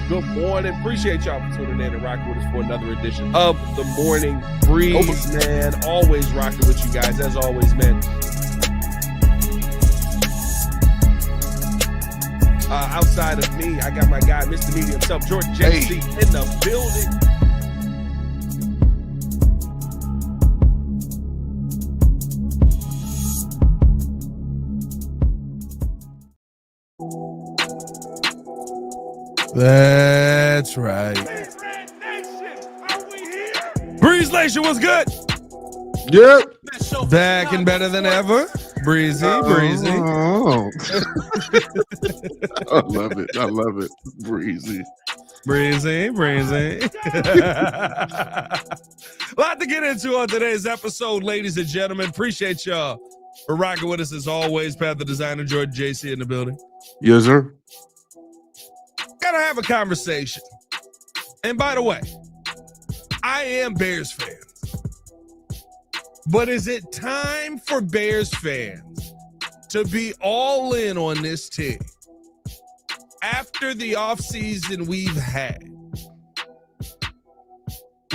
Good morning. Appreciate y'all for tuning in and rocking with us for another edition of the Morning Breeze, man. Always rocking with you guys, as always, man. Outside of me, I got my guy, Mr. Media himself, Jordan JC, in the building. That's right. Breeze Nation was good. Yep. Back and better than ever. Breezy. Oh. I love it. Breezy. A lot to get into on today's episode, ladies and gentlemen. Appreciate y'all for rocking with us as always. Pat the Designer, Jordan JC in the building. Yes, sir. Gotta have a conversation. And by the way, I am Bears fans. But is it time for Bears fans to be all in on this team after the offseason we've had?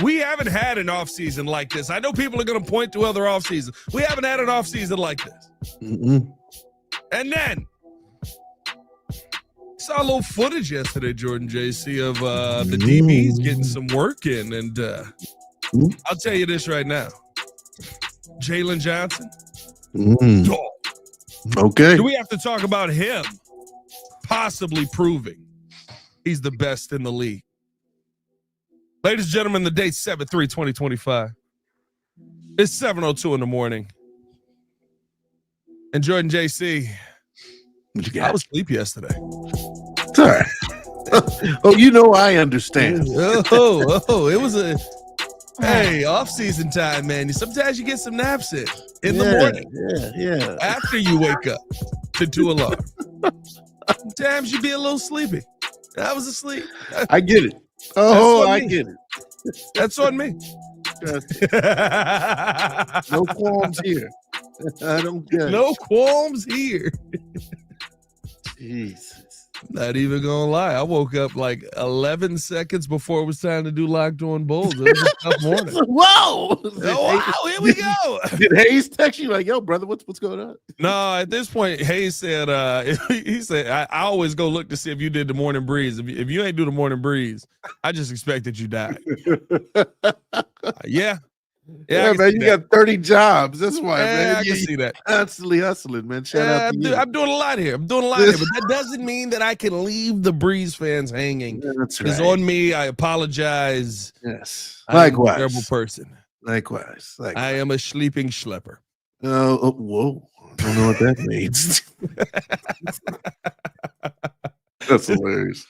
We haven't had an offseason like this. I know people are going to point to other offseasons. We haven't had an offseason like this. Mm-mm. And then saw a little footage yesterday, Jordan JC, of the DBs getting some work in. And I'll tell you this right now. Jaylon Johnson. Okay. Do we have to talk about him possibly proving he's the best in the league? Ladies and gentlemen, the date's 7/3/2025. It's 7:02 in the morning. And Jordan JC, What you got? I was asleep yesterday. Sorry. Oh, I understand. It was a off-season time, man. Sometimes you get some naps in the morning. Yeah. After you wake up to do alarm. Sometimes you be a little sleepy. I was asleep. I get it. Oh, I me. get it. That's on me. No qualms here. I don't get it. No qualms here. Jesus. Not even gonna lie. I woke up like 11 seconds before it was time to do Locked On Bulls. It was a tough morning. Whoa! Wow, here we go. Did Hayes text you like, yo, brother, what's going on? No, at this point, Hayes said, he said, I always go look to see if you did the morning breeze. If you ain't do the morning breeze, I just expect that you died. Yeah, man, you got 30 jobs. That's why, man. I can see that. Constantly hustling, man. Shout out to you. I'm doing a lot here. But that doesn't mean that I can leave the Breeze fans hanging. That's right. It's on me. I apologize. Yes. I'm a terrible person. Likewise. I am a sleeping schlepper. Whoa. I don't know what that means. That's hilarious.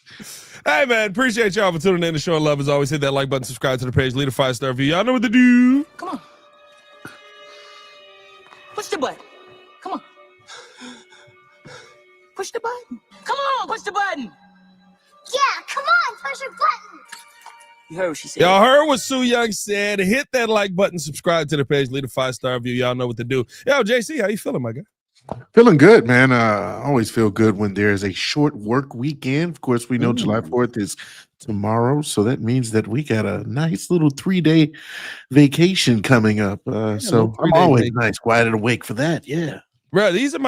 Hey, man, appreciate y'all for tuning in to Show and Love. As always, hit that like button, subscribe to the page, leave a 5-star review. Y'all know what to do. Come on. Push the button. Come on. Push the button. Come on, push the button. Yeah, come on, push the button. You heard what she said. Y'all heard what Sue Young said. Hit that like button, subscribe to the page, leave a 5-star review. Y'all know what to do. Yo, JC, how you feeling, my guy? Feeling good, man. I always feel good when there's a short work weekend. Of course, we know July 4th is tomorrow, so that means that we got a nice little 3-day vacation coming up. So I'm always nice, quiet and awake for that. Yeah. Bro, this is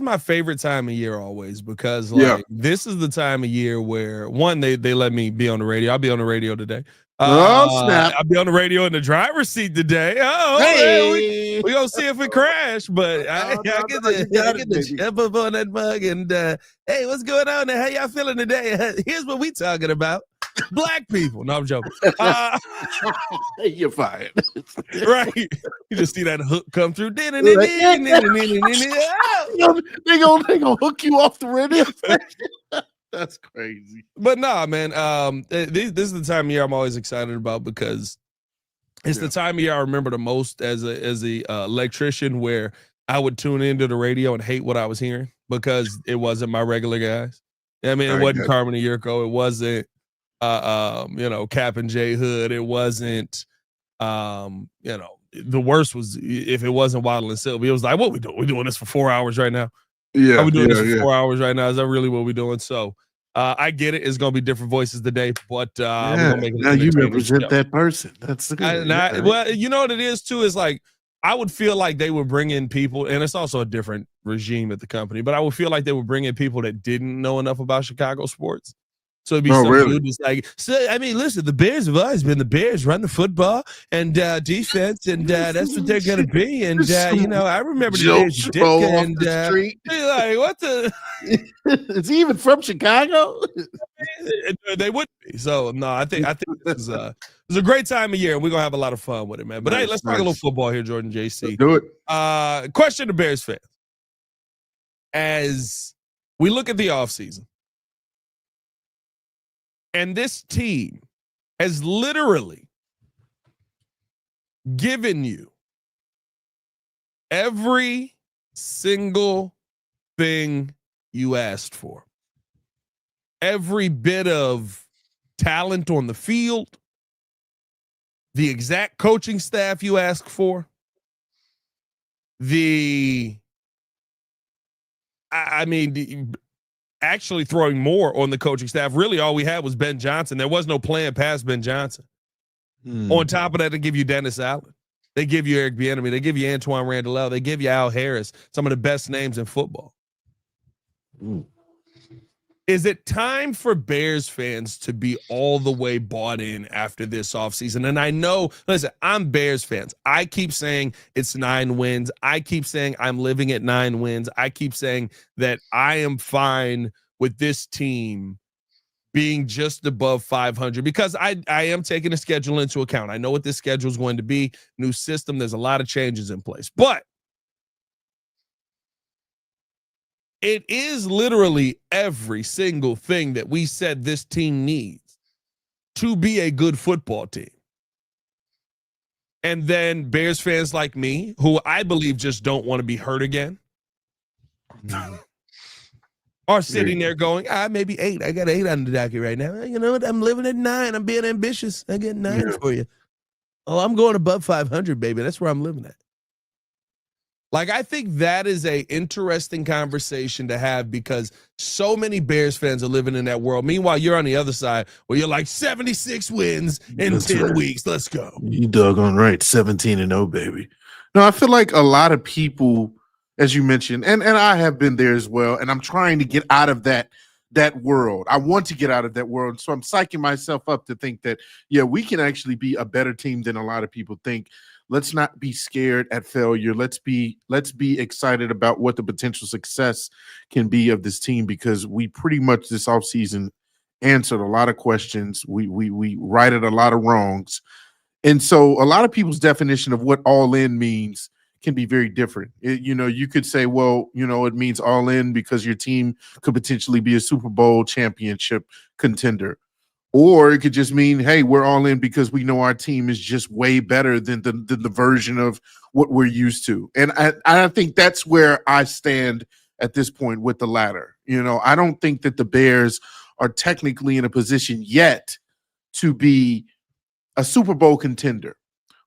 my favorite time of year always because this is the time of year where one, they let me be on the radio. I'll be on the radio today. Snap. I'll be on the radio in the driver's seat today. We gonna see if we crash, but I get the jump up on that mug and hey, what's going on there? How y'all feeling today? Here's what we talking about. Black people. No, I'm joking. You're fired. Right. You just see that hook come through. They gonna hook you off the radio. That's crazy. But nah, man. This is the time of year I'm always excited about because it's the time of year I remember the most as a electrician, where I would tune into the radio and hate what I was hearing because it wasn't my regular guys. I mean, it wasn't Carmen and Yurko. It wasn't Cap and J Hood. It wasn't the worst was if it wasn't Waddle and Sylvie. It was like, what we doing? We doing this for 4 hours right now? Yeah. Are we doing this for 4 hours right now? Is that really what we're doing? So I get it. It's going to be different voices today, but we're going to make it now you entertaining represent show. that person. That's the good. Well, you know what it is too, is like, I would feel like they would bring in people, and it's also a different regime at the company, but I would feel like they would bring in people that didn't know enough about Chicago sports. So it'd be some dude that's like, so, I mean, listen, the Bears have always been the Bears, run the football and defense, and that's what they're going to be. And, you know, I remember the days of Ditka, and the street. Like, what the? Is he even from Chicago? They would be. So, no, I think this is a great time of year, and we're going to have a lot of fun with it, man. But, hey, let's talk a little football here, Jordan JC. Let's do it. Question to Bears fans. As we look at the offseason, and this team has literally given you every single thing you asked for. Every bit of talent on the field, the exact coaching staff you asked for, actually throwing more on the coaching staff. Really, all we had was Ben Johnson. There was no plan past Ben Johnson. On top of that, they give you Dennis Allen. They give you Eric Bieniemy. They give you Antoine Randall. They give you Al Harris, some of the best names in football. Is it time for Bears fans to be all the way bought in after this offseason? And I know, listen, I'm Bears fans. I keep saying it's 9 wins. I keep saying I'm living at 9 wins. I keep saying that I am fine with this team being just above 500 because I am taking the schedule into account. I know what this schedule is going to be. New system. There's a lot of changes in place. But it is literally every single thing that we said this team needs to be a good football team. And then Bears fans like me, who I believe just don't want to be hurt again, are sitting there going, maybe 8. I got 8 on the docket right now. You know what? I'm living at 9. I'm being ambitious. I get 9 for you. Oh, I'm going above 500, baby. That's where I'm living at. Like, I think that is a interesting conversation to have because so many Bears fans are living in that world. Meanwhile, you're on the other side where you're like 76 wins in 10 weeks. Let's go. You doggone right. 17-0, baby. No, I feel like a lot of people, as you mentioned, and I have been there as well, and I'm trying to get out of that world. I want to get out of that world. So I'm psyching myself up to think that, yeah, we can actually be a better team than a lot of people think. Let's not be scared at failure. Let's be excited about what the potential success can be of this team because we pretty much this offseason answered a lot of questions. We righted a lot of wrongs. And so a lot of people's definition of what all in means can be very different. You could say, well, it means all in because your team could potentially be a Super Bowl championship contender. Or it could just mean, hey, we're all in because we know our team is just way better than the version of what we're used to. And I think that's where I stand at this point with the latter. I don't think that the Bears are technically in a position yet to be a Super Bowl contender.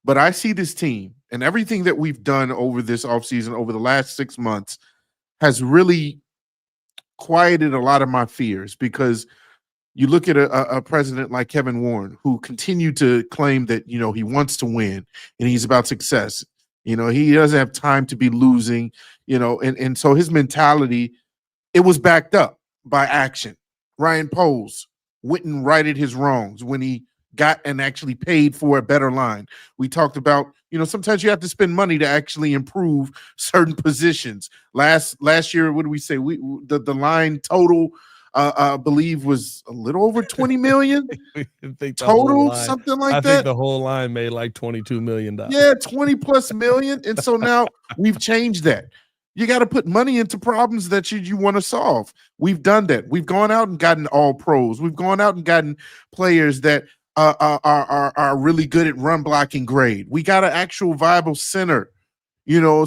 But I see this team and everything that we've done over this offseason, over the last 6 months, has really quieted a lot of my fears because you look at a president like Kevin Warren, who continued to claim that, he wants to win and he's about success. He doesn't have time to be losing, and so his mentality, it was backed up by action. Ryan Poles went and righted his wrongs when he got and actually paid for a better line. We talked about, sometimes you have to spend money to actually improve certain positions. Last year, what did we say? The line total, I believe was a little over 20 million total, something like that. I think the whole line made like $22 million. Yeah, 20 plus million. And so now we've changed that. You got to put money into problems that you want to solve. We've done that. We've gone out and gotten all pros. We've gone out and gotten players that are really good at run blocking grade. We got an actual viable center,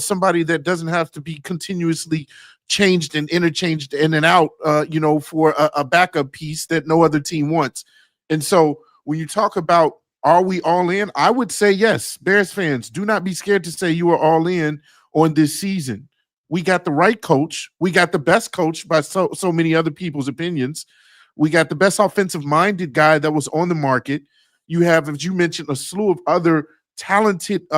somebody that doesn't have to be continuously changed and interchanged in and out, for a backup piece that no other team wants. And so when you talk about, are we all in? I would say yes. Bears fans, do not be scared to say you are all in on this season. We got the right coach. We got the best coach by so many other people's opinions. We got the best offensive-minded guy that was on the market. You have, as you mentioned, a slew of other talented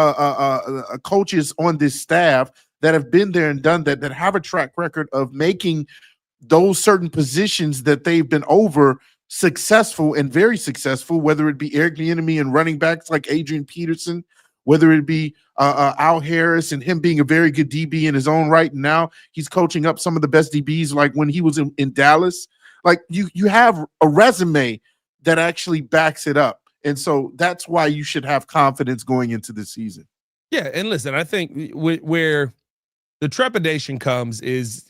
coaches on this staff that have been there and done that have a track record of making those certain positions that they've been over successful and very successful, whether it be Eric Bieniemy and running backs like Adrian Peterson, whether it be Al Harris and him being a very good DB in his own right. And now he's coaching up some of the best DBs like when he was in Dallas. Like you have a resume that actually backs it up. And so that's why you should have confidence going into the season. Yeah, and listen, I think where the trepidation comes is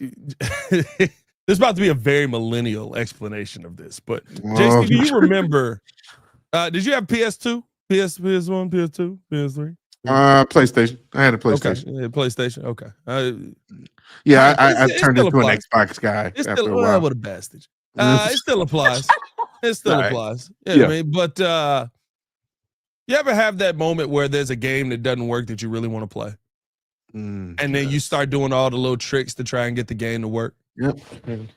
there's about to be a very millennial explanation of this. But JC, do you remember? Did you have PS2, PS1, PS2, PS3? PlayStation. I had a PlayStation. Okay. Yeah, PlayStation. Okay. I turned into an Xbox guy after a while. What a bastard. It still applies. It still applies. Yeah. I mean, but you ever have that moment where there's a game that doesn't work that you really want to play? And then you start doing all the little tricks to try and get the game to work. Yep.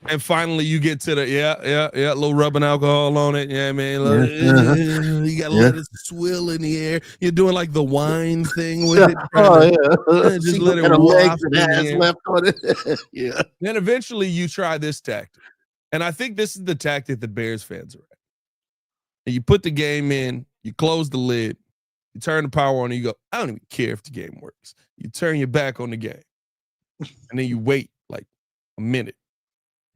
And finally you get to the little rubbing alcohol on it. Yeah, man. You gotta let it swill in the air. You're doing like the wine thing with it. Just let it waft left on it. Yeah. Then eventually you try this tactic. And I think this is the tactic that Bears fans are at. And you put the game in, you close the lid, you turn the power on, and you go, I don't even care if the game works. You turn your back on the game. And then you wait like a minute.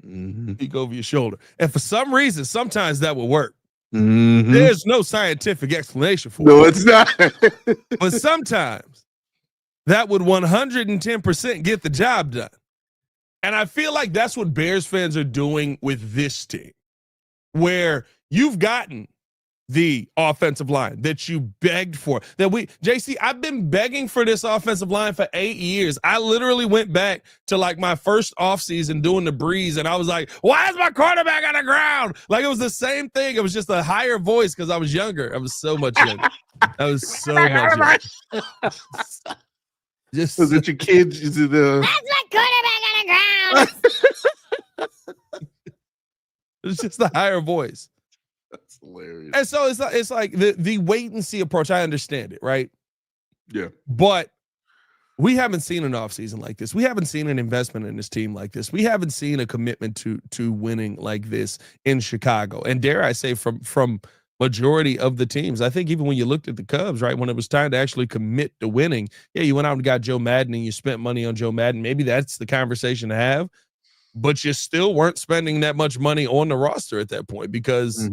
Peek over your shoulder. And for some reason, sometimes that will work. There's no scientific explanation for it. No, it's not. But sometimes that would 110% get the job done. And I feel like that's what Bears fans are doing with this team, where you've gotten the offensive line that you begged for. JC, I've been begging for this offensive line for 8 years. I literally went back to like my first offseason doing the breeze, and I was like, why is my quarterback on the ground? Like it was the same thing. It was just a higher voice because I was younger. I was so much younger. I was so much younger. Just was it your kids? Is it That's my quarterback on the ground. It's just a higher voice. That's hilarious. And so it's like the wait and see approach. I understand it, right? Yeah. But we haven't seen an offseason like this. We haven't seen an investment in this team like this. We haven't seen a commitment to winning like this in Chicago. And dare I say from majority of the teams. I think even when you looked at the Cubs, right, when it was time to actually commit to winning, yeah, you went out and got Joe Madden and you spent money on Joe Madden. Maybe that's the conversation to have, but you still weren't spending that much money on the roster at that point because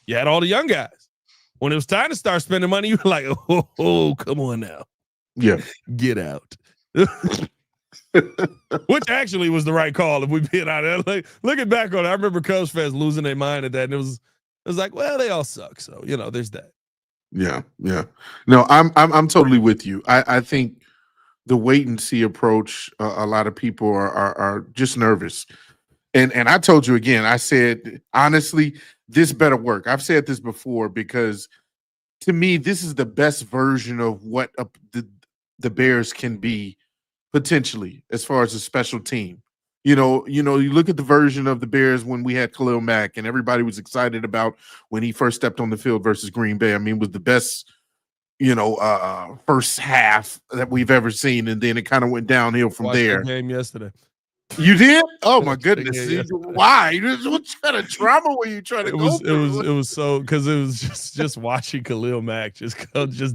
you had all the young guys. When it was time to start spending money, you were like, oh, come on now. Yeah. Get out. Which actually was the right call if we being out there. Like, looking back on it, I remember Cubs fans losing their mind at that. And it was like, well, they all suck. So, there's that. Yeah. Yeah. No, I'm totally with you. I think the wait and see approach, a lot of people are just nervous. And I told you again, I said, honestly, this better work. I've said this before because to me, this is the best version of what the Bears can be potentially as far as a special team. You look at the version of the Bears when we had Khalil Mack and everybody was excited about when he first stepped on the field versus Green Bay. I mean, it was the best, first half that we've ever seen. And then it kind of went downhill from there. That game yesterday. You did? Oh my goodness! Why? What kind of drama were you trying to go through? It was so because it was just watching Khalil Mack just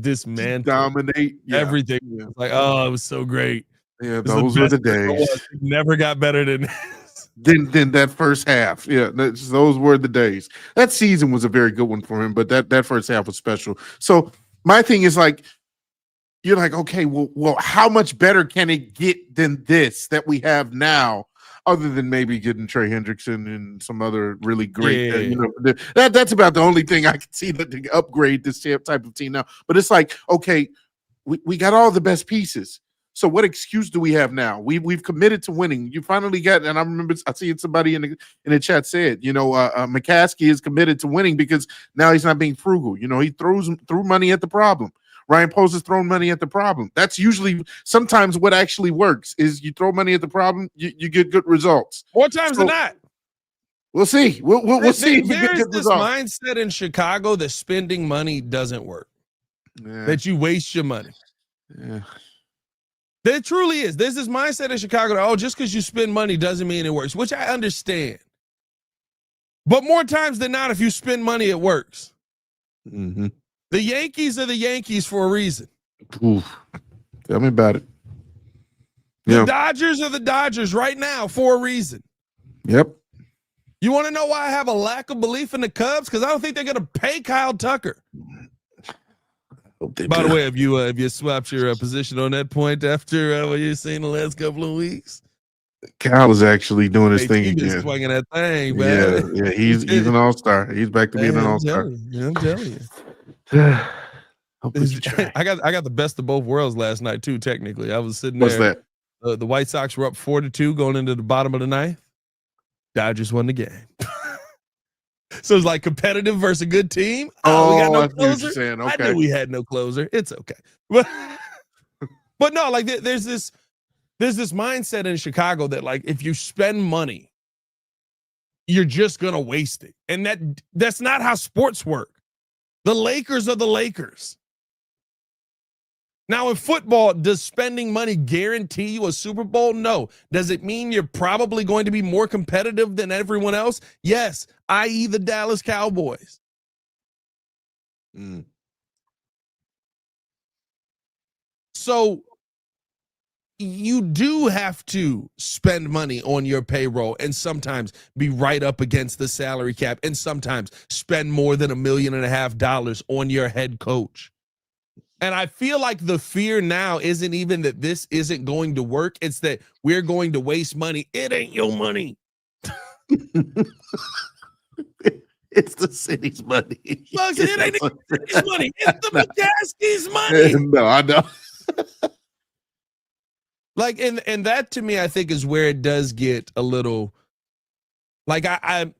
dismantle, dominate everything. Yeah. Like, oh, it was so great. Yeah, those were the days. It never got better than this. Than that first half. Yeah, those were the days. That season was a very good one for him, but that first half was special. So my thing is like, you're like, okay, well, how much better can it get than this that we have now, other than maybe getting Trey Hendrickson and some other really great, that's about the only thing I can see that to upgrade this type of team now. But it's like, okay, we got all the best pieces. So what excuse do we have now? We've committed to winning. You finally got, and I remember I seen somebody in the chat said, McCaskey is committed to winning because now he's not being frugal. He threw money at the problem. Ryan Post has thrown money at the problem. That's usually sometimes what actually works is you throw money at the problem, you get good results. More times than not. We'll see. We'll see if it There's gets this resolved. mindset in Chicago that spending money doesn't work. Yeah. That you waste your money. Yeah. There truly is. There's this mindset in Chicago that, just because you spend money doesn't mean it works, which I understand. But more times than not, if you spend money, it works. Mm-hmm. The Yankees are the Yankees for a reason. Oof. Tell me about it. The Dodgers are the Dodgers right now for a reason. Yep. You want to know why I have a lack of belief in the Cubs? Because I don't think they're going to pay Kyle Tucker. By the way, have you swapped your position on that point after what you've seen the last couple of weeks? Kyle is actually doing his thing again. Swinging that thing, man. Yeah. He's an all-star. He's back to being an all-star. I'm telling you. I got the best of both worlds last night too. Technically, I was sitting there. What's that? The White Sox were up 4-2 going into the bottom of the ninth. Dodgers won the game. So it's like competitive versus a good team. We got no closer. Okay. I knew we had no closer. It's okay. But no, like there's this mindset in Chicago that like if you spend money, you're just gonna waste it. And that's not how sports work. The Lakers are the Lakers. Now in football, does spending money guarantee you a Super Bowl? No. Does it mean you're probably going to be more competitive than everyone else? Yes, i.e. the Dallas Cowboys. So you do have to spend money on your payroll and sometimes be right up against the salary cap and sometimes spend more than $1.5 million on your head coach. And I feel like the fear now isn't even that this isn't going to work. It's that we're going to waste money. It ain't your money. It's the city's money. Bugs, it ain't the city's money. It's the McCaskey's money. No, I know. Like, and that to me, I think is where it does get a little like and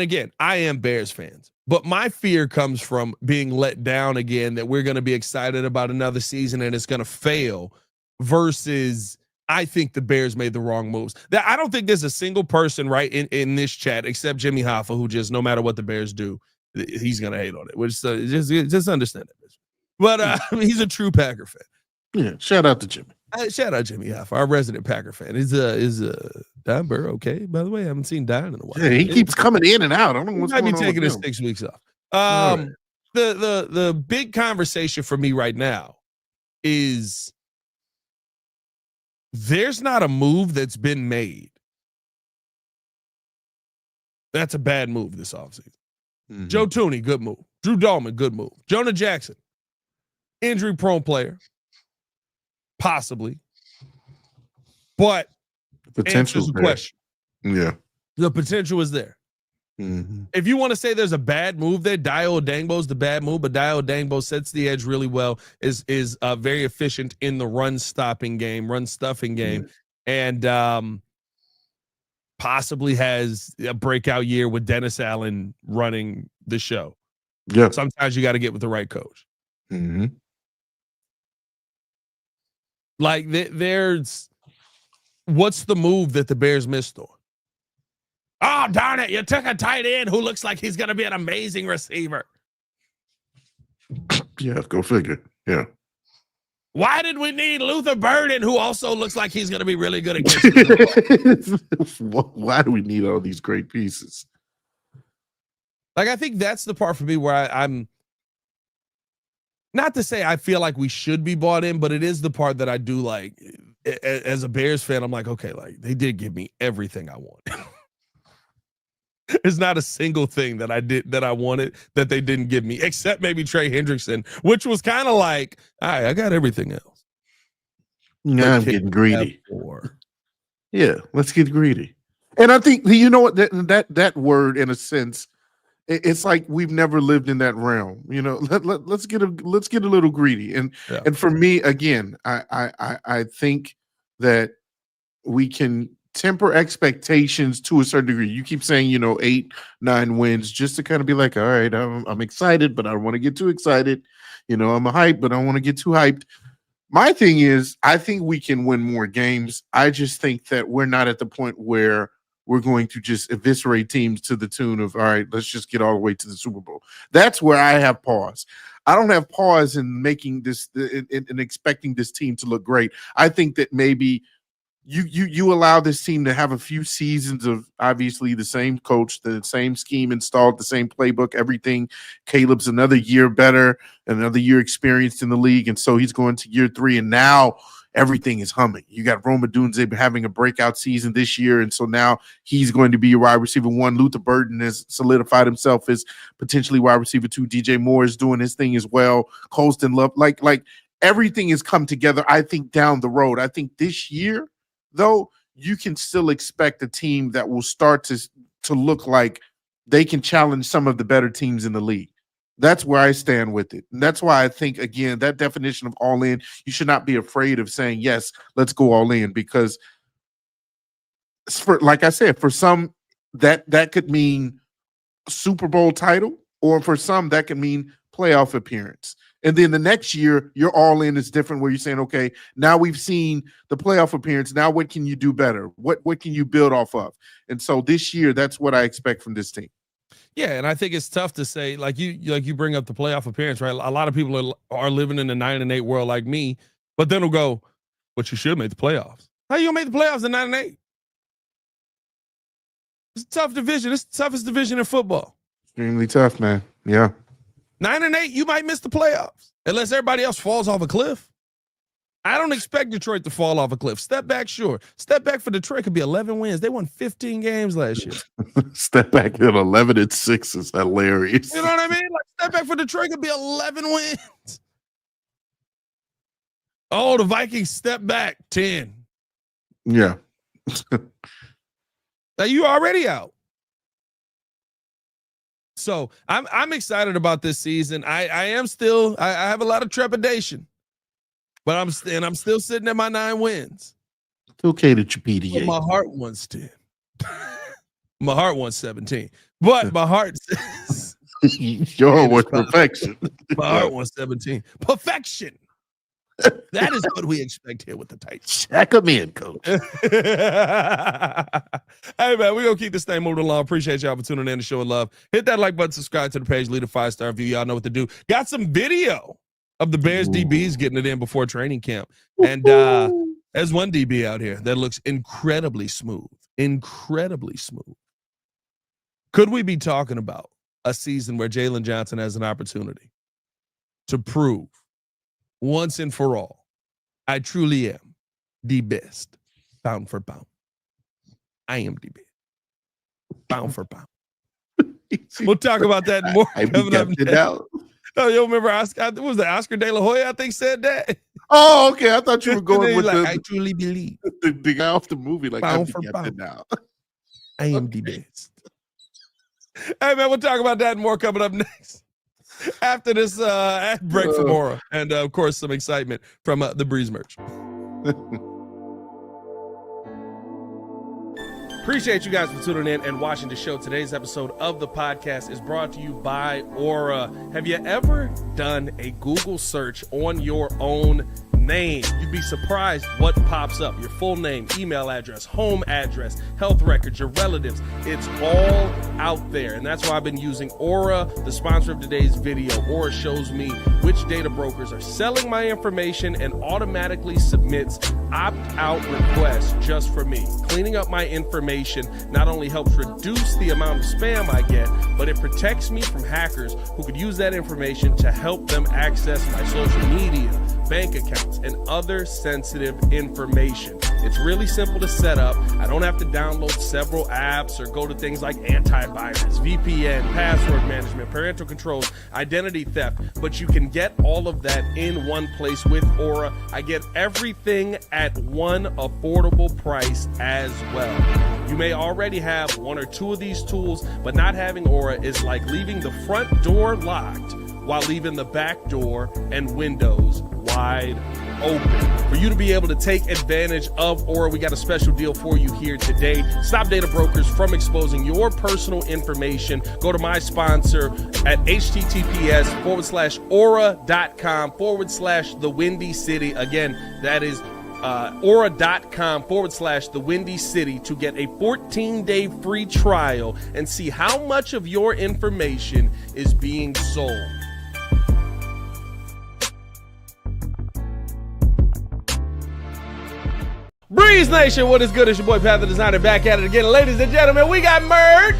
again, I am Bears fans. But my fear comes from being let down again, that we're going to be excited about another season and it's going to fail versus I think the Bears made the wrong moves. I don't think there's a single person right in this chat except Jimmy Hoffa who just no matter what the Bears do, he's going to hate on it, which just understand it. But he's a true Packer fan. Yeah, shout out to Jimmy. Shout out Jimmy Hoffa, our resident Packer fan. Is Don Burr okay? By the way, I haven't seen Don in a while. Yeah, he keeps coming in and out. I don't know what's going on. He might be taking his 6 weeks off. Right. The big conversation for me right now is there's not a move that's been made. That's a bad move this offseason. Mm-hmm. Joe Tooney, good move. Drew Dahlman, good move. Jonah Jackson, injury-prone player. Possibly. But potential answers the question. Yeah. The potential is there. Mm-hmm. If you want to say there's a bad move there, Dio Dangbo's the bad move, but Dio Dangbo sets the edge really well, is very efficient in the run stuffing game, and possibly has a breakout year with Dennis Allen running the show. Yeah. Sometimes you got to get with the right coach. Mm-hmm. Like there's what's the move that the Bears missed on? Oh, darn it. You took a tight end who looks like he's going to be an amazing receiver. Yeah, go figure. Yeah. Why did we need Luther Burden, who also looks like he's going to be really good at catching the ball? Why do we need all these great pieces? Like, I think that's the part for me where I'm not to say I feel like we should be bought in, but it is the part that I do like. As a Bears fan, I'm like, okay, like they did give me everything I wanted. There's not a single thing that I wanted that they didn't give me, except maybe Trey Hendrickson, which was kind of like, all right, I got everything else. Yeah, I'm getting greedy. Yeah, let's get greedy. And I think you know what that word, in a sense, it's like we've never lived in that realm. You know, let's get a little greedy. And and for me, again, I think that we can temper expectations to a certain degree. You keep saying, 8-9 wins, just to kind of be like, all right, I'm excited, but I don't want to get too excited. I'm hyped, but I don't want to get too hyped. My thing is, I think we can win more games. I just think that we're not at the point where we're going to just eviscerate teams to the tune of, all right, let's just get all the way to the Super Bowl. That's where I have pause. I don't have pause in making this in expecting this team to look great. I think that maybe you allow this team to have a few seasons of obviously the same coach, the same scheme installed, the same playbook, everything. Caleb's another year better, another year experienced in the league, and so he's going to year 3, and now everything is humming. You got Roma Dunze having a breakout season this year, and so now he's going to be your wide receiver 1. Luther Burden has solidified himself as potentially wide receiver 2. DJ Moore is doing his thing as well. Colston Love, like everything has come together, I think, down the road. I think this year, though, you can still expect a team that will start to look like they can challenge some of the better teams in the league. That's where I stand with it. And that's why I think, again, that definition of all in, you should not be afraid of saying, yes, let's go all in, because like I said, for some that could mean Super Bowl title, or for some that could mean playoff appearance. And then the next year, your all in is different, where you're saying, okay, now we've seen the playoff appearance. Now what can you do better? What can you build off of? And so this year, that's what I expect from this team. Yeah, and I think it's tough to say, like you bring up the playoff appearance, right? A lot of people are living in the 9-8 world like me, but then they'll go, but you should make the playoffs. How you gonna make the playoffs in 9-8? It's a tough division. It's the toughest division in football. Extremely tough, man. Yeah. 9-8, you might miss the playoffs unless everybody else falls off a cliff. I don't expect Detroit to fall off a cliff. Step back, sure. Step back for Detroit could be 11 wins. They won 15 games last year. Step back at 11-6 is hilarious. You know what I mean? Like, step back for Detroit could be 11 wins. Oh, the Vikings step back 10. Yeah. Now you already out. So I'm excited about this season. I have a lot of trepidation, but I'm still sitting at my 9 wins. It's okay that you PDA. But my heart wants 10. My heart wants 17. But my heart says your was perfection. My heart wants 17. Perfection. That is what we expect here with the Titans. Check them in, coach. Hey, man, we're going to keep this thing moving along. Appreciate y'all for tuning in to show love. Hit that like button, subscribe to the page, leave a 5-star review. Y'all know what to do. Got some video of the Bears DBs getting it in before training camp. And there's one DB out here that looks incredibly smooth. Incredibly smooth. Could we be talking about a season where Jaylen Johnson has an opportunity to prove once and for all, I truly am the best, pound for pound. I am the best, pound for pound. We'll talk about that more coming up next. Oh, you remember Oscar? What was that? Oscar De La Hoya, I think, said that. Oh, okay. I thought you were going with I truly believe the guy off the movie. Like, pound for pound. Now. I am the best. Hey, man, we'll talk about that and more coming up next. After this ad break from Aura, and of course some excitement from the Breeze merch. Appreciate you guys for tuning in and watching the show. Today's episode of the podcast is brought to you by Aura. Have you ever done a Google search on your own name? You'd be surprised what pops up. Your full name, email address, home address, health records, your relatives. It's all out there. And that's why I've been using Aura, the sponsor of today's video. Aura shows me which data brokers are selling my information and automatically submits opt-out requests just for me. Cleaning up my information not only helps reduce the amount of spam I get, but it protects me from hackers who could use that information to help them access my social media, bank accounts, and other sensitive information. It's really simple to set up. I don't have to download several apps or go to things like antivirus, VPN, password management, parental controls, identity theft, but you can get all of that in one place with Aura. I get everything at one affordable price as well. You may already have one or two of these tools, but not having Aura is like leaving the front door locked while leaving the back door and windows wide open. For you to be able to take advantage of Aura, we got a special deal for you here today. Stop data brokers from exposing your personal information. Go to my sponsor at https://aura.com/the Windy City. Again, that is aura.com/the Windy City to get a 14-day free trial and see how much of your information is being sold. Breeze Nation, what is good? It's your boy Pat the Designer back at it again. Ladies and gentlemen, we got merch.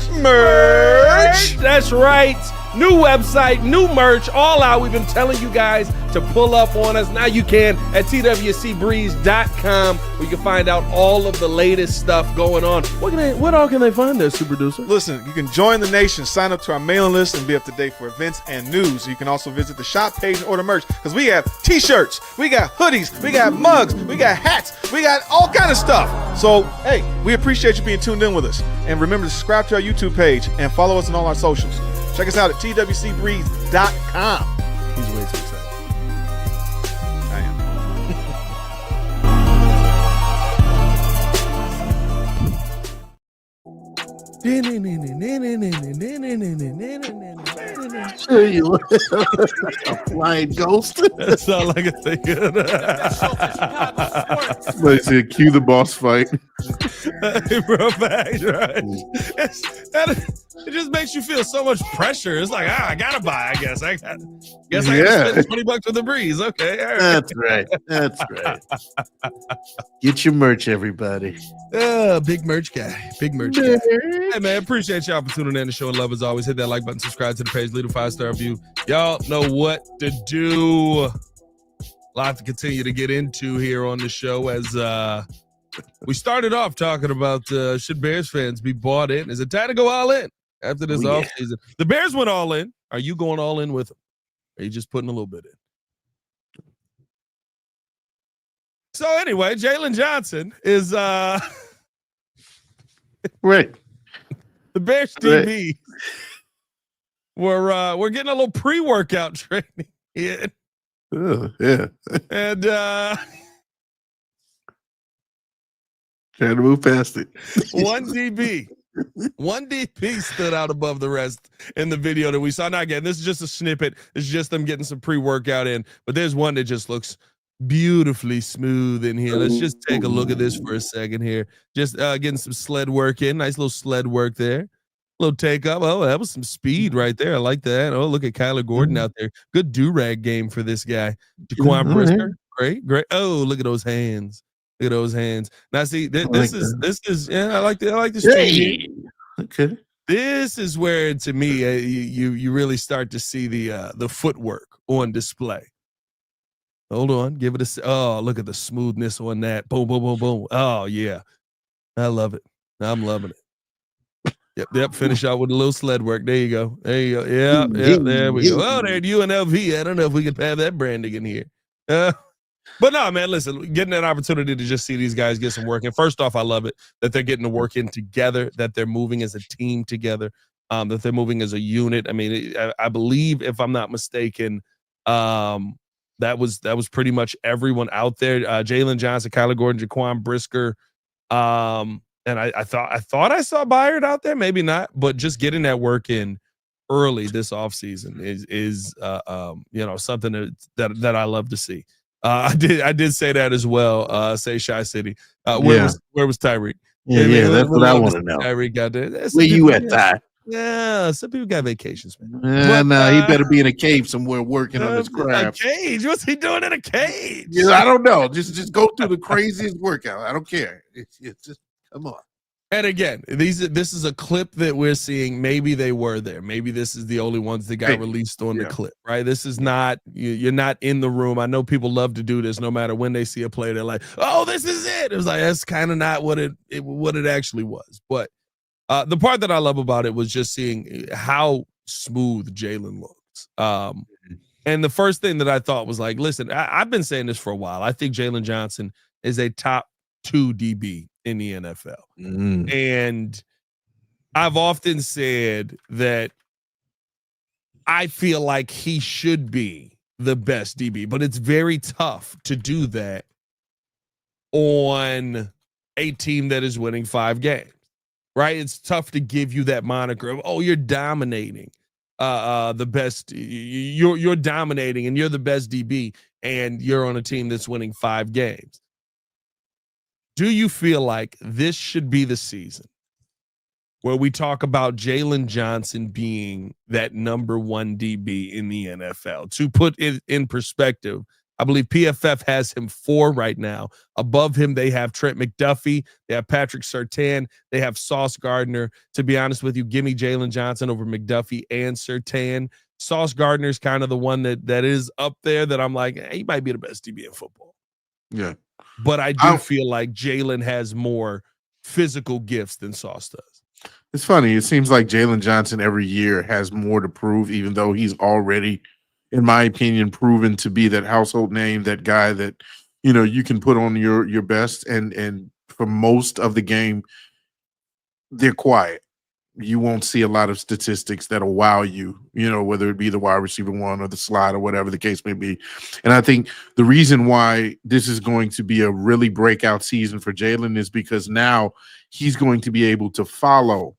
That's right. New website, new merch, all out. We've been telling you guys to pull up on us. Now you can at twcbreeze.com, where you can find out all of the latest stuff going on. What all can they find there, Super Producer? Listen, you can join the nation, sign up to our mailing list, and be up to date for events and news. You can also visit the shop page and order merch, because we have t-shirts, we got hoodies, we got mugs, we got hats, we got all kind of stuff. So, hey, we appreciate you being tuned in with us. And remember to subscribe to our YouTube page and follow us on all our socials. Check us out at twcbreeze.com. He's way too excited. I am. Sure you a flying ghost. That sound like a thing. Let's see, cue the boss fight. Bro, facts, right? It just makes you feel so much pressure. It's like, I gotta buy. I guess I gotta spend $20 for the Breeze. Okay, all right. That's right. That's right. Get your merch, everybody. Big merch guy. Big merch guy. Hey man, appreciate y'all for tuning in to show and love as always. Hit that like button, subscribe to the page, leave a 5-star review. Y'all know what to do. A lot to continue to get into here on the show as we started off talking about should Bears fans be bought in? Is it time to go all in after this offseason? The Bears went all in. Are you going all in with them? Or are you just putting a little bit in? So anyway, Jaylen Johnson is Right. the Bears DBs. We're getting a little pre-workout training in. Yeah. And Trying to move past it. one DB stood out above the rest in the video that we saw. Now again, this is just a snippet. It's just them getting some pre-workout in, but there's one that just looks beautifully smooth in here. Let's just take a look at this for a second here. Just getting some sled work in. Nice little sled work there. Little take up. Oh, that was some speed right there. I like that. Oh, look at Kyler Gordon out there. Good do-rag game for this guy. Jaquan Brisker. Great. Oh, look at those hands. Look at those hands. Now, see, this is. Yeah, I like this. Hey. Okay. This is where, to me, you really start to see the footwork on display. Hold on, give it a. Oh, look at the smoothness on that. Boom, boom, boom, boom. Oh yeah, I love it. I'm loving it. Yep. Finish out with a little sled work. There you go. Yeah. There we go. Oh, there at UNLV. I don't know if we could have that branding in here. But no, man, listen, getting that opportunity to just see these guys get some work in. First off, I love it that they're getting to work in together, that they're moving as a team together, that they're moving as a unit. I mean, I believe, if I'm not mistaken, that was pretty much everyone out there. Jaylon Johnson, Kyler Gordon, Jaquan Brisker, and I thought I saw Byard out there, maybe not, but just getting that work in early this offseason is something that I love to see. I did say that as well. Say Shy City. Where was Tyreek? Yeah, that's what I want to know. Tyreek got there. Where you at, Ty? Yeah, some people got vacations, man. He better be in a cave somewhere working on his craft. A cage? What's he doing in a cage? Yeah, I don't know. Just go through the craziest workout. I don't care. It's just come on. And again, this is a clip that we're seeing. Maybe they were there. Maybe this is the only ones that got released on the clip, right? This is not, you're not in the room. I know people love to do this no matter when they see a play. They're like, oh, this is it. It was like, that's kind of not what it actually was. But the part that I love about it was just seeing how smooth Jaylen looks. And the first thing that I thought was like, listen, I've been saying this for a while. I think Jaylon Johnson is a top 2 DB in the NFL. And I've often said that I feel like he should be the best DB, but it's very tough to do that on a team that is winning 5 games, right? It's tough to give you that moniker of, oh, you're dominating the best. You're dominating and you're the best DB and you're on a team that's winning 5 games. Do you feel like this should be the season where we talk about Jaylen Johnson being that number 1 DB in the NFL? To put it in perspective, I believe PFF has him 4 right now. Above him, they have Trent McDuffie, they have Patrick Surtain, they have Sauce Gardner. To be honest with you, give me Jaylen Johnson over McDuffie and Surtain. Sauce Gardner is kind of the one that is up there that I'm like, he might be the best DB in football. Yeah. But I do feel like Jaylen has more physical gifts than Sauce does. It's funny. It seems like Jaylen Johnson every year has more to prove, even though he's already, in my opinion, proven to be that household name, that guy that, you can put on your best. And for most of the game, they're quiet. You won't see a lot of statistics that'll wow you, whether it be the wide receiver 1 or the slot or whatever the case may be. And I think the reason why this is going to be a really breakout season for Jaylen is because now he's going to be able to follow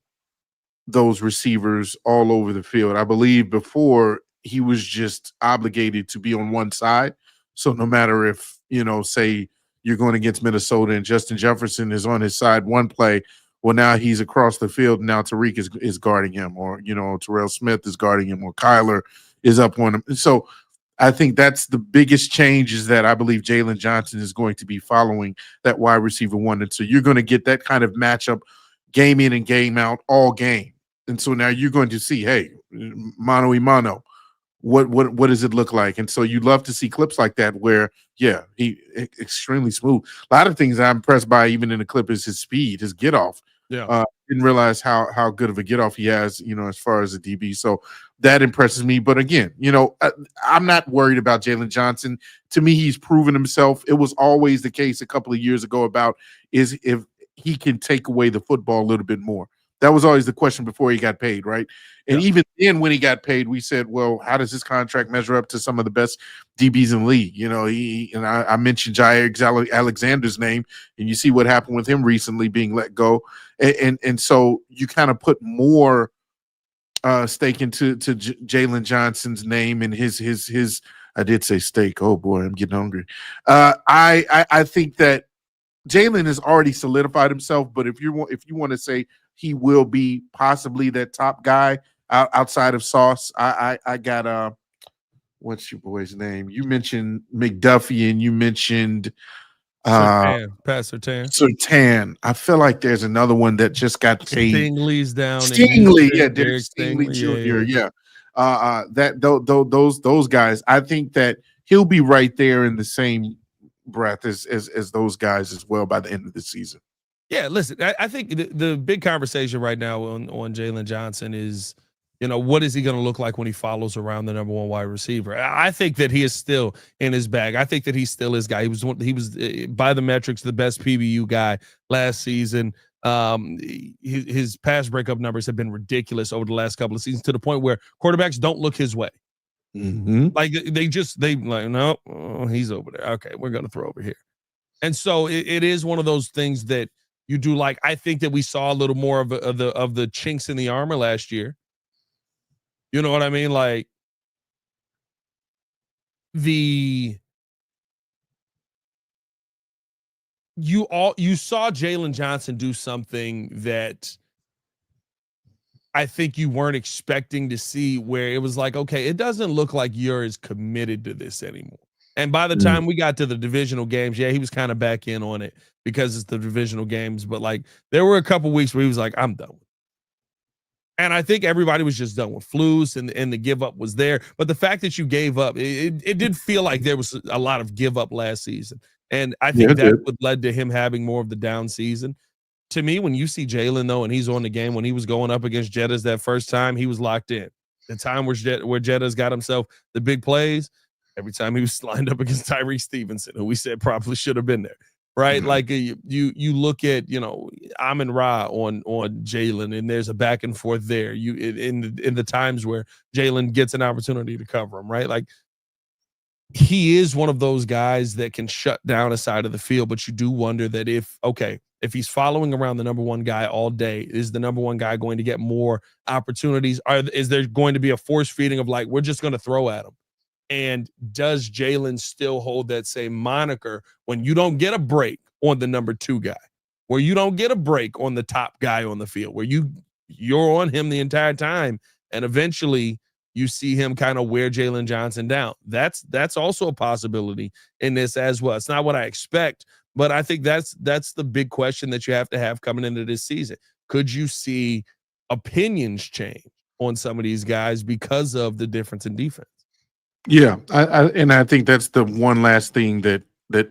those receivers all over the field. I believe before he was just obligated to be on one side. So no matter if, say you're going against Minnesota and Justin Jefferson is on his side one play, well, now he's across the field. Now Tariq is guarding him, or, Terrell Smith is guarding him, or Kyler is up on him. So I think that's the biggest change, is that I believe Jaylen Johnson is going to be following that wide receiver 1. And so you're going to get that kind of matchup game in and game out all game. And so now you're going to see, hey, mano y mano, what does it look like? And so you love to see clips like that where, yeah, he extremely smooth. A lot of things I'm impressed by, even in the clip, is his speed, his get off. Yeah. Didn't realize how good of a get off he has, as far as a DB. So that impresses me. But again, I'm not worried about Jaylen Johnson. To me, he's proven himself. It was always the case a couple of years ago about is if he can take away the football a little bit more. That was always the question before he got paid, right? And even then, when he got paid, we said, well, how does his contract measure up to some of the best DBs in the league? I mentioned Jair Alexander's name, and you see what happened with him recently being let go. And so you kind of put more stake into Jaylen Johnson's name and his I did say steak. Oh boy, I'm getting hungry. I think that Jaylen has already solidified himself, but if you want to say he will be possibly that top guy outside of Sauce, I got what's your boy's name? You mentioned McDuffie and you mentioned Surtain. I feel like there's another one that just got paid. Stingley's down. Stingley, Derek Stingley Jr. Yeah. Those guys. I think that he'll be right there in the same breath as those guys as well by the end of the season. Yeah, listen, I think the big conversation right now on Jaylen Johnson is, what is he going to look like when he follows around the number 1 wide receiver? I think that he is still in his bag. I think that he still is guy. He was by the metrics the best PBU guy last season. His pass breakup numbers have been ridiculous over the last couple of seasons, to the point where quarterbacks don't look his way. Mm-hmm. Like they like, no, he's over there. Okay, we're going to throw over here. And so it is one of those things that you do like. I think that we saw a little more of the chinks in the armor last year. You know what I mean? Like you saw Jaylen Johnson do something that I think you weren't expecting to see, where it was like, okay, it doesn't look like you're as committed to this anymore. And by the time we got to the divisional games, yeah, he was kind of back in on it because it's the divisional games. But like, there were a couple weeks where he was like, I'm done. And I think everybody was just done with Flus, and the give up was there. But the fact that you gave up, it did feel like there was a lot of give up last season. And I think that's what led to him having more of the down season. To me, when you see Jaylen, though, and he's on the game, when he was going up against Jettas that first time, he was locked in. The time where Jettas got himself the big plays, every time he was lined up against Tyreek Stevenson, who we said probably should have been there. Right. Mm-hmm. Like you look at, Amon Ra on Jaylen, and there's a back and forth there. In the times where Jaylen gets an opportunity to cover him, right? Like, he is one of those guys that can shut down a side of the field, but you do wonder that if he's following around the number 1 guy all day, is the number 1 guy going to get more opportunities? Is there going to be a force feeding of like, we're just going to throw at him? And does Jaylen still hold that same moniker when you don't get a break on the number 2 guy, where you don't get a break on the top guy on the field, where you're on him the entire time, and eventually you see him kind of wear Jaylen Johnson down. That's also a possibility in this as well. It's not what I expect, but I think that's the big question that you have to have coming into this season. Could you see opinions change on some of these guys because of the difference in defense? Yeah, I think that's the one last thing that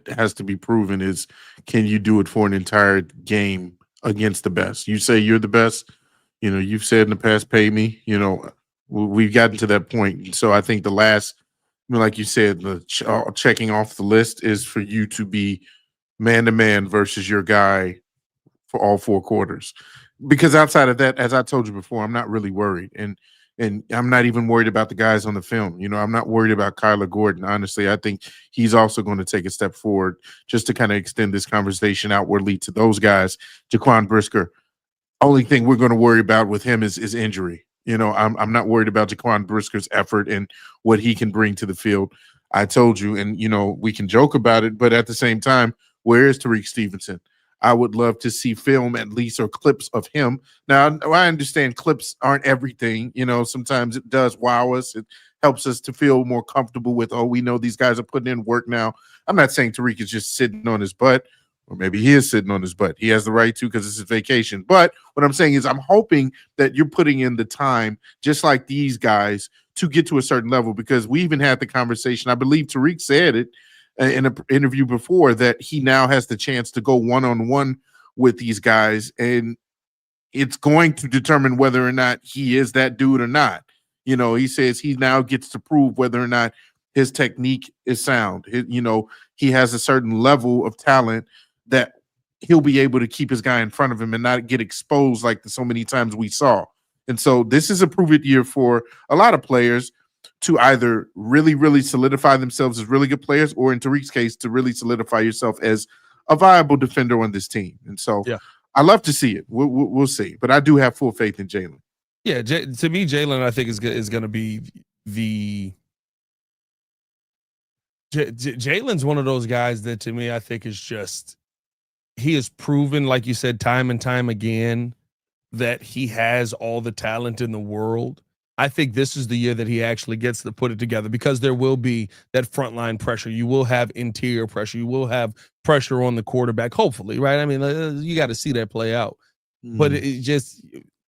has to be proven is, can you do it for an entire game against the best? You say you're the best, you've said in the past, pay me, we've gotten to that point. So I think the last, like you said, the checking off the list is for you to be man-to-man versus your guy for all 4 quarters. Because outside of that, as I told you before, I'm not really worried. And I'm not even worried about the guys on the film. I'm not worried about Kyler Gordon. Honestly, I think he's also going to take a step forward just to kind of extend this conversation outwardly to those guys. Jaquan Brisker, only thing we're going to worry about with him is injury. I'm not worried about Jaquan Brisker's effort and what he can bring to the field. I told you, and, we can joke about it, but at the same time, where is Tariq Stevenson? I would love to see film at least, or clips of him. Now, I understand clips aren't everything. Sometimes it does wow us. It helps us to feel more comfortable with, we know these guys are putting in work now. I'm not saying Tariq is just sitting on his butt, or maybe he is sitting on his butt. He has the right to, because it's his vacation. But what I'm saying is, I'm hoping that you're putting in the time, just like these guys, to get to a certain level, because we even had the conversation. I believe Tariq said it in an interview before, that he now has the chance to go one-on-one with these guys, and it's going to determine whether or not he is that dude or not. He says he now gets to prove whether or not his technique is sound. He has a certain level of talent that he'll be able to keep his guy in front of him and not get exposed like so many times we saw. And so this is a prove-it year for a lot of players to either really, really solidify themselves as really good players, or in Tariq's case, to really solidify yourself as a viable defender on this team. And so I love to see it. We'll see. But I do have full faith in Jaylen. Yeah, to me, Jaylen, I think is going to be the Jaylen's one of those guys that, to me, I think is just, he has proven, like you said, time and time again, that he has all the talent in the world. I think this is the year that he actually gets to put it together, because there will be that frontline pressure. You will have interior pressure. You will have pressure on the quarterback, hopefully, right? I mean, you got to see that play out. But it just,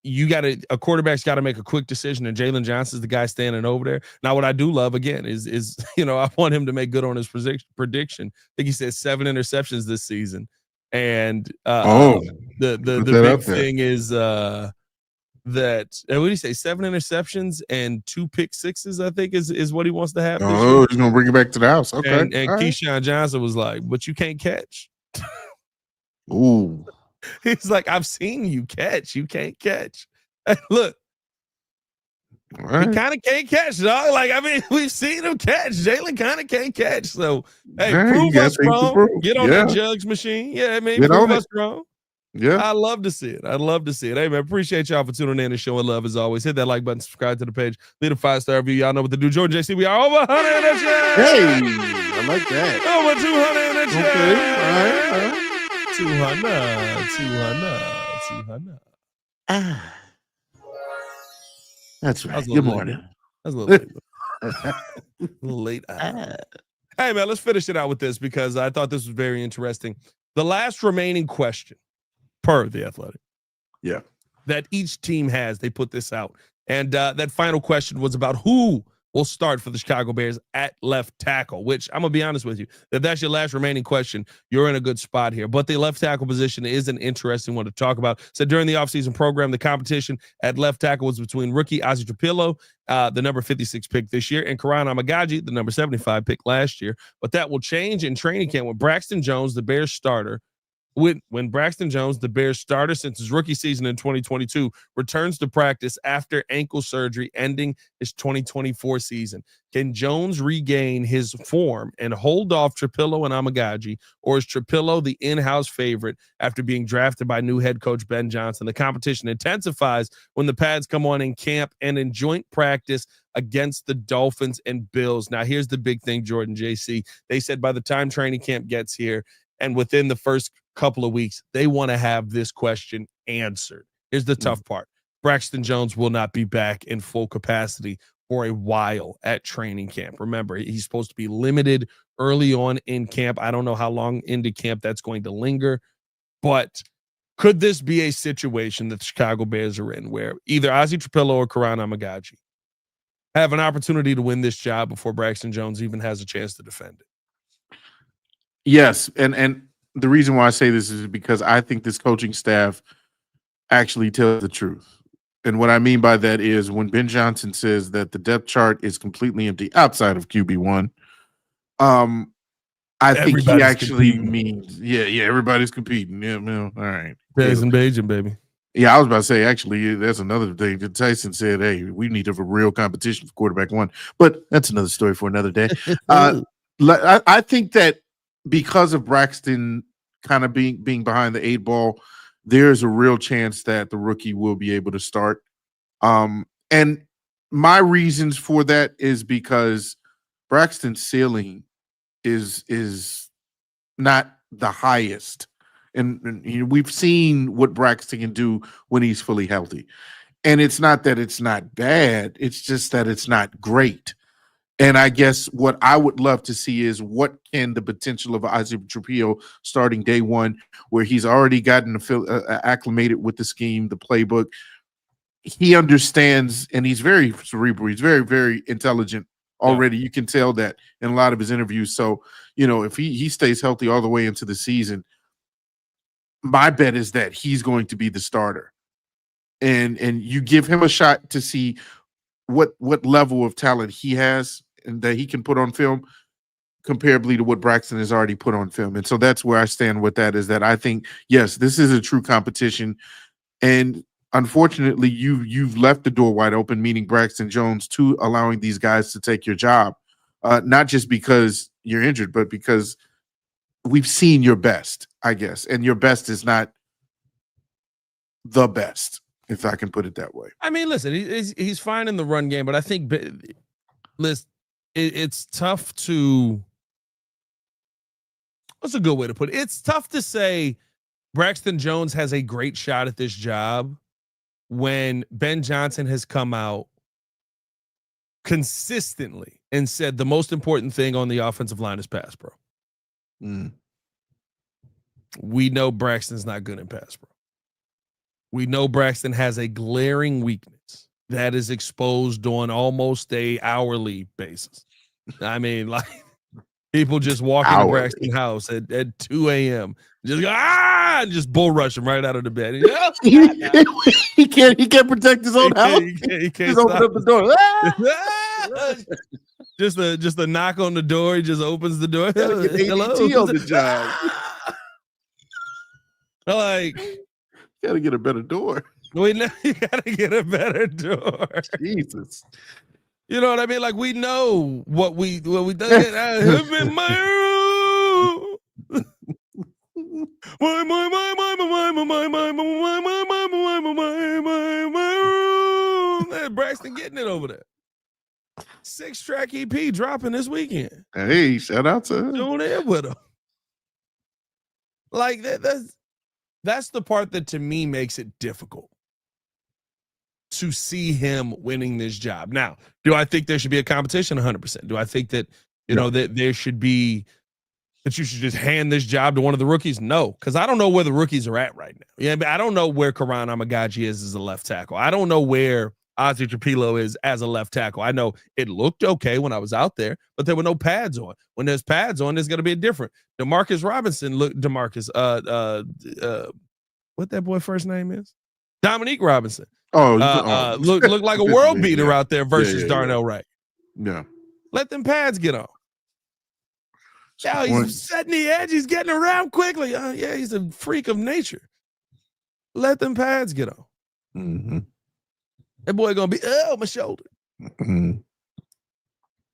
a quarterback's got to make a quick decision, and Jaylen Johnson's the guy standing over there. Now, what I do love, again, is I want him to make good on his prediction. I think he said 7 interceptions this season. And the big thing is that, what did he say? 7 interceptions and 2 pick sixes, I think is what he wants to have. Oh, he's gonna bring it back to the house. Okay. And Keyshawn Johnson was like, "But you can't catch." Ooh. He's like, "I've seen you catch. You can't catch." And look, he kind of can't catch, dog. Like, I mean, we've seen him catch. Jaylen kind of can't catch. So, hey, prove us wrong. Get on that jugs machine. Yeah, I mean, prove us wrong. Yeah, I love to see it. I'd love to see it. Hey, man, appreciate y'all for tuning in and showing love as always. Hit that like button, subscribe to the page, leave a 5-star review. Y'all know what to do. Jordan JC, we are over 100 in the chat. Hey, I like that. Over 200 in the chat. Okay, all right. 200. That's right. Good morning. That's a little late. A little late. Hey, man, let's finish it out with this, because I thought this was very interesting. The last remaining question, per The Athletic, that each team has, they put this out. And that final question was about who will start for the Chicago Bears at left tackle, which I'm going to be honest with you, if that's your last remaining question, you're in a good spot here. But the left tackle position is an interesting one to talk about. So during the offseason program, the competition at left tackle was between rookie Ozzie Trapillo, the number 56 pick this year, and Karan Amagaji, the number 75 pick last year. But that will change in training camp when Braxton Jones, the Bears starter, when Braxton Jones, the Bears starter since his rookie season in 2022, returns to practice after ankle surgery ending his 2024 season. Can Jones regain his form and hold off Trapillo and Amagaji, or is Trapillo the in-house favorite after being drafted by new head coach Ben Johnson? The competition intensifies when the pads come on in camp and in joint practice against the Dolphins and Bills. Now, here's the big thing, Jordan JC. They said by the time training camp gets here, And within the first couple of weeks, they want to have this question answered. Here's the tough part. Braxton Jones will not be back in full capacity for a while at training camp. Remember, he's supposed to be limited early on in camp. I don't know how long into camp that's going to linger, but could this be a situation that the Chicago Bears are in where either Ozzie Trapillo or Karan Amagaji have an opportunity to win this job before Braxton Jones even has a chance to defend it? Yes, and the reason why I say this is because I think this coaching staff actually tells the truth. And what I mean by that is when Ben Johnson says that the depth chart is completely empty outside of QB1, I think he actually means, everybody's competing. Yeah, all right. Bears and Bajan, baby. Yeah, I was about to say, actually, that's another thing that Tyson said, hey, we need to have a real competition for quarterback one. But that's another story for another day. I think that because of Braxton kind of being behind the 8 ball, there's a real chance that the rookie will be able to start. And my reasons for that is because Braxton's ceiling is not the highest. And we've seen what Braxton can do when he's fully healthy. And it's not that it's not bad. It's just that it's not great. And I guess what I would love to see is what can the potential of Ozzie Trapillo starting day one, where he's already gotten acclimated with the scheme, the playbook. He understands, and he's very cerebral. He's very, very intelligent already. You can tell that in a lot of his interviews. So, if he stays healthy all the way into the season, my bet is that he's going to be the starter. And you give him a shot to see what level of talent he has and that he can put on film comparably to what Braxton has already put on film. And so that's where I stand with that, is that I think, yes, this is a true competition. And unfortunately, you've left the door wide open, meaning Braxton Jones, to allowing these guys to take your job, not just because you're injured, but because we've seen your best, I guess. And your best is not the best, if I can put it that way. I mean, listen, he's fine in the run game, but I think, listen, it's tough to, what's a good way to put it? It's tough to say Braxton Jones has a great shot at this job when Ben Johnson has come out consistently and said the most important thing on the offensive line is pass pro. We know Braxton's not good in pass pro. We know Braxton has a glaring weakness that is exposed on almost a hourly basis. I mean, like, people just walk into Braxton's house at 2 a.m. just go, and just bull rush him right out of the bed. He can't protect his own house. He can't just open up the door. Just a knock on the door. He just opens the door. Hello. On the job. Like, gotta get a better door. We know you gotta get a better door. Jesus. You know what I mean? Like, we know what we done. I'm in my room. My room. Braxton getting it over there. 6-track EP dropping this weekend. Hey, shout out to him. Doing it with him. Like, that's the part that to me makes it difficult to see him winning this job. Now, do I think there should be a competition? 100%. Do I think that, that there should be, that you should just hand this job to one of the rookies? No, because I don't know where the rookies are at right now. Yeah, but I don't know where Karan Amagaji is as a left tackle. I don't know where Ozzie Trapillo is as a left tackle. I know it looked okay when I was out there, but there were no pads on. When there's pads on, there's going to be a different. What that boy first name is? Dominique Robinson. Look like a world beater out there versus Darnell Wright. Yeah. Let them pads get on. Yeah, he's setting the edge. He's getting around quickly. He's a freak of nature. Let them pads get on. Mm-hmm. That boy gonna be, my shoulder. Mm-hmm.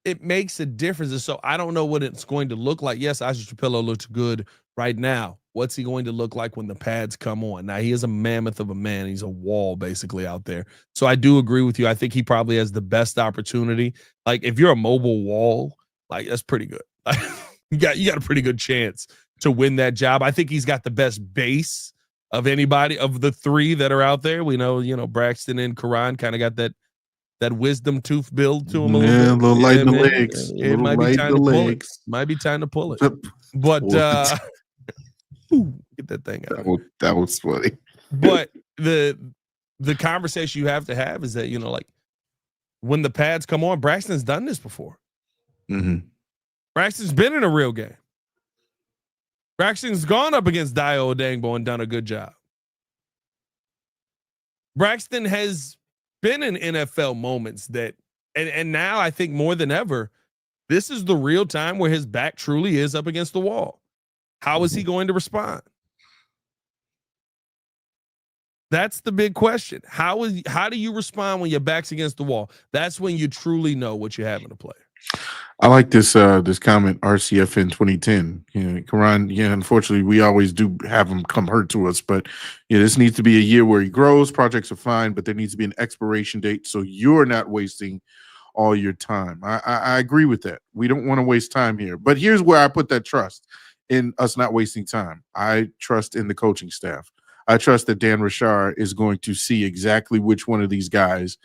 It makes a difference. And so I don't know what it's going to look like. Yes, Ozzie Trapillo looks good right now. What's he going to look like when the pads come on? Now, he is a mammoth of a man. He's a wall basically out there. So I do agree with you. I think he probably has the best opportunity. Like, if you're a mobile wall, like, that's pretty good. You got a pretty good chance to win that job. I think he's got the best base of anybody of the three that are out there. We know, Braxton and Karan kind of got that wisdom tooth build to him a little bit. A little light in the man. legs. It might be time to pull it. Might be time to pull it. But get that thing out. That was funny. But the conversation you have to have is that, like when the pads come on, Braxton's done this before. Mm-hmm. Braxton's been in a real game. Braxton's gone up against Dio Odangbo and done a good job. Braxton has been in NFL moments that, and now I think more than ever, this is the real time where his back truly is up against the wall. How is he going to respond? That's the big question. How do you respond when your back's against the wall? That's when you truly know what you have in a player. I like this comment, RCF in 2010. Karan, unfortunately, we always do have him come hurt to us, but this needs to be a year where he grows. Projects are fine, but there needs to be an expiration date so you're not wasting all your time. I agree with that. We don't want to waste time here. But here's where I put that trust in us not wasting time. I trust in the coaching staff. I trust that Dan Richard is going to see exactly which one of these guys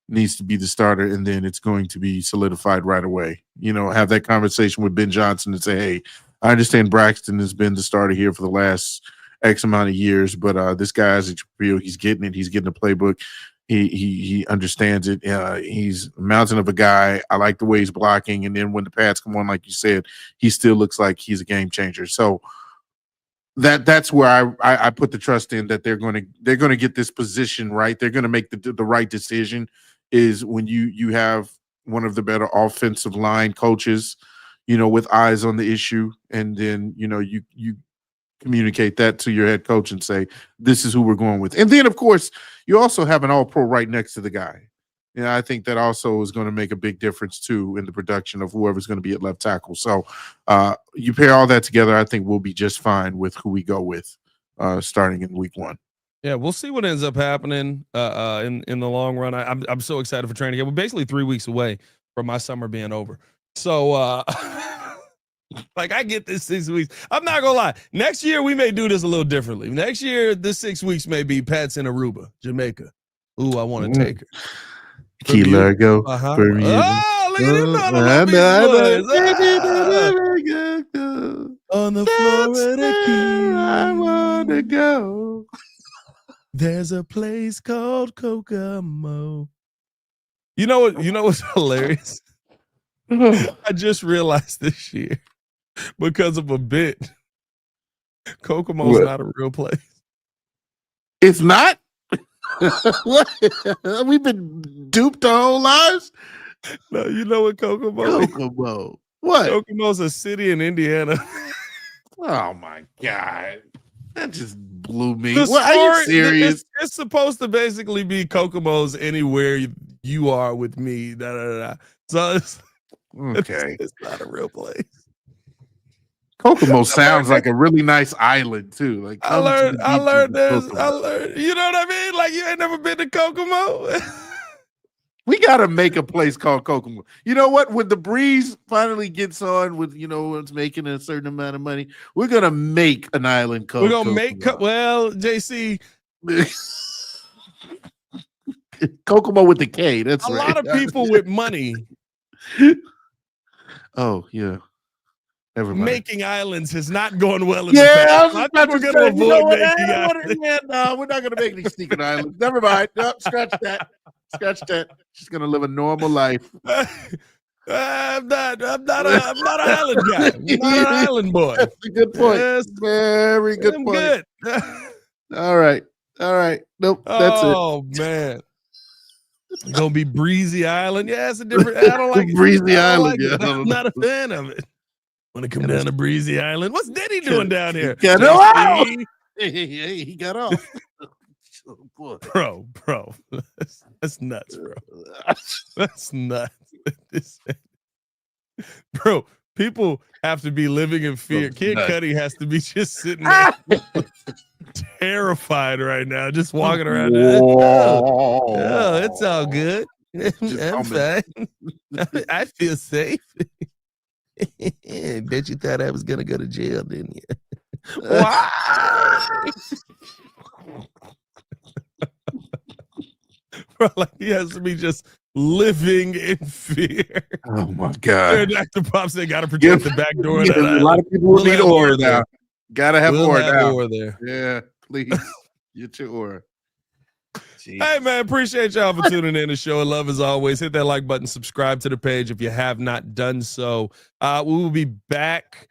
needs to be the starter, and then it's going to be solidified right away. Have that conversation with Ben Johnson and say, hey, I understand Braxton has been the starter here for the last X amount of years, but this guy is real. He's getting it. He's getting the playbook. He understands it. He's a mountain of a guy. I like the way he's blocking. And then when the pads come on, like you said, he still looks like he's a game changer. So that's where I put the trust in that they're going to get this position right. They're going to make the right decision. Is when you have one of the better offensive line coaches, with eyes on the issue, and then you communicate that to your head coach and say, this is who we're going with. And then, of course, you also have an all-pro right next to the guy. I think that also is going to make a big difference, too, in the production of whoever's going to be at left tackle. So you pair all that together, I think we'll be just fine with who we go with starting in week 1. Yeah, we'll see what ends up happening in the long run. I'm so excited for training camp. We're basically 3 weeks away from my summer being over. So, I get this 6 weeks. I'm not going to lie. Next year, we may do this a little differently. Next year, this 6 weeks may be Pat's in Aruba, Jamaica. Ooh, I want to take her. Key Largo. Oh, look at it. On the Florida Keys. I want to go. There's a place called Kokomo. You know what's hilarious? I just realized this year because of a bit. Kokomo's not a real place. It's not? What? We've been duped our whole lives? No, you know what Kokomo is? Kokomo. What? Kokomo's a city in Indiana. Oh my God. That just blew me. What, are you serious? It's supposed to basically be Kokomo's anywhere you are with me. So it's not a real place. Kokomo sounds like a really nice island too. Like I learned this. You know what I mean? Like you ain't never been to Kokomo. We gotta make a place called Kokomo. You know what? When the breeze finally gets on with it's making a certain amount of money, we're gonna make an island called. We're gonna Kokomo. make JC. Kokomo with the K. That's a right. lot of people with money. Oh yeah. Making islands has not gone well. I was about to going to avoid making islands. No, we're not going to make any sneaking islands. Never mind. No, scratch that. She's going to live a normal life. I'm not an island guy. I'm not an island boy. That's a good point. Yes. Very good point. Good. All right. Nope. That's it. Oh man. It's gonna be Breezy Island. Yeah, it's a different. I don't like Breezy Island. I'm not a fan of it. Want to come down to Breezy Island? What's Diddy doing down here? He got off. Oh, boy. Bro, that's nuts, bro. That's nuts. Bro, people have to be living in fear. Kid Cudi has to be just sitting there terrified right now, just walking around. Oh, it's all good. I'm fine. I feel safe. Bet you thought I was gonna go to jail, didn't you? Why? Bro, like he has to be just living in fear. Oh my God! Dr. Pop said, "Gotta protect the back door." Yeah, a lot of people will need aura now. Gotta have aura now. Aura there. Yeah, please get your aura. Jeez. Hey man, appreciate y'all for tuning in the show. Love as always. Hit that like button, subscribe to the page if you have not done so. We will be back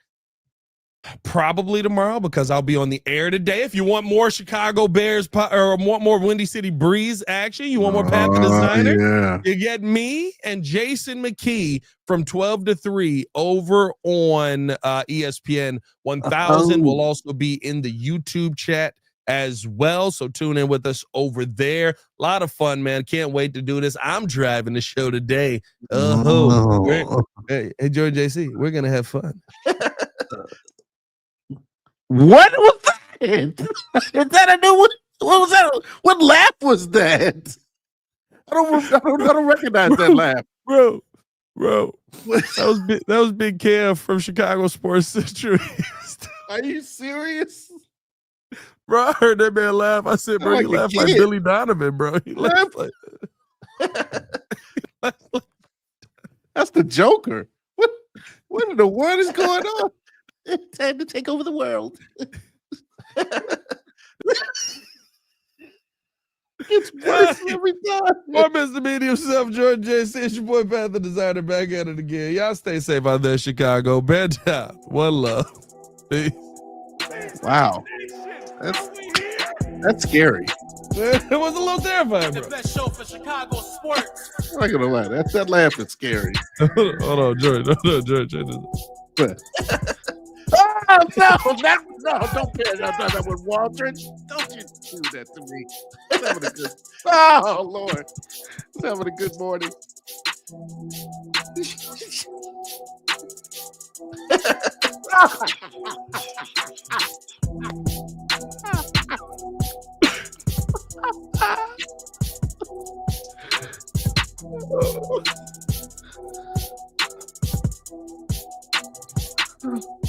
probably tomorrow because I'll be on the air today. If you want more Chicago Bears or want more Windy City Breeze action, you want more Pat the Designer, you get me and Jason McKee from 12 to 3 over on ESPN 1000. We'll also be in the YouTube chat as well, so tune in with us over there. A lot of fun, man. Can't wait to do this. I'm driving the show today. Hey, Jordan JC, we're gonna have fun. What was that? Is that a new one? What was that? What laugh was that? I don't recognize that laugh, bro. That was Big Kev from Chicago Sports Century. Are you serious? Bro, I heard that man laugh. I said, bro, he laughed like Billy Donovan, bro. He laughed like that's the Joker. What in the world is going on? It's time to take over the world. It's worse every time. More Mr. Medium Self, Jordan JC. It's your boy Pat the Designer back at it again. Y'all stay safe out there, Chicago. Bed down. One love. Peace. Wow. That's scary. It was a little terrifying, bro. The best show for Chicago sports. I'm not gonna lie. That laugh is scary. Hold on, George. George. Oh no, don't pair that with Waldron. Don't you do that to me. Let's having a good. Oh Lord, let's having a good morning. Oh.